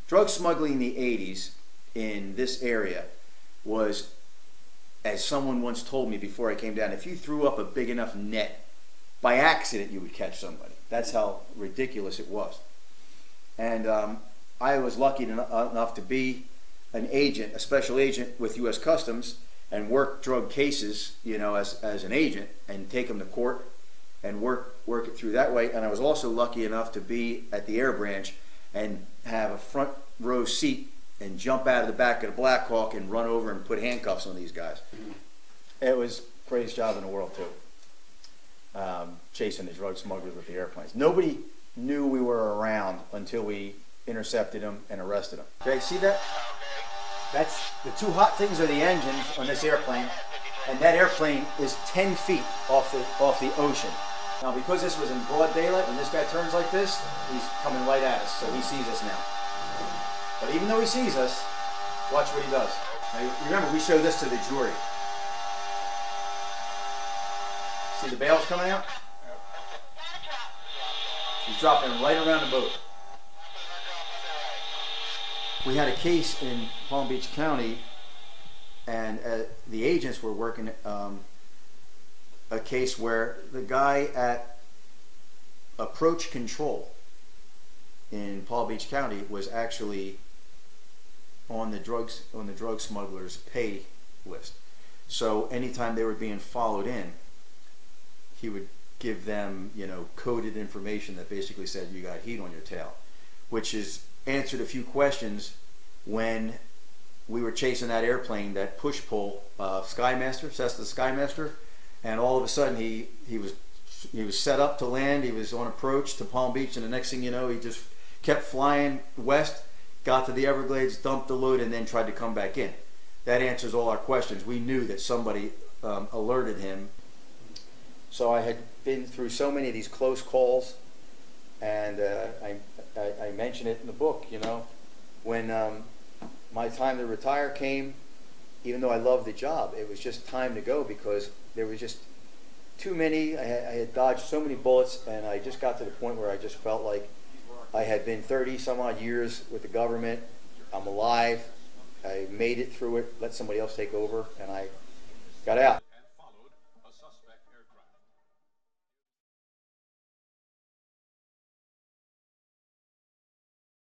Drug smuggling in the 80s in this area was, as someone once told me before I came down, if you threw up a big enough net, by accident you would catch somebody. That's how ridiculous it was. And I was lucky enough to be an agent, a special agent with U.S. Customs, and work drug cases, you know, as an agent, and take them to court and work it through that way. And I was also lucky enough to be at the air branch and have a front row seat and jump out of the back of the Black Hawk and run over and put handcuffs on these guys. It was the greatest job in the world too, chasing the drug smugglers with the airplanes. Nobody knew we were around until we intercepted them and arrested them. Okay, see that? That's the two hot things are the engines on this airplane, and that airplane is 10 feet off the ocean. Now, because this was in broad daylight, when this guy turns like this, he's coming right at us, so he sees us now. But even though he sees us, watch what he does. Now, remember, we show this to the jury. See the bales coming out? He's dropping right around the boat. We had a case in Palm Beach County, and the agents were working a case where the guy at approach control in Palm Beach County was actually on the drug smugglers' pay list. So anytime they were being followed in, he would give them, you know, coded information that basically said you got heat on your tail, which is answered a few questions when we were chasing that airplane, that push-pull Skymaster, Cessna Skymaster, and all of a sudden he was set up to land. He was on approach to Palm Beach, and the next thing you know, he just kept flying west, got to the Everglades, dumped the load, and then tried to come back in. That answers all our questions. We knew that somebody alerted him. So I had been through so many of these close calls, and I mention it in the book, you know, when my time to retire came, even though I loved the job, it was just time to go because there was just too many. I had dodged so many bullets, and I just got to the point where I just felt like I had been 30 some odd years with the government. I'm alive. I made it through it, let somebody else take over, and I got out.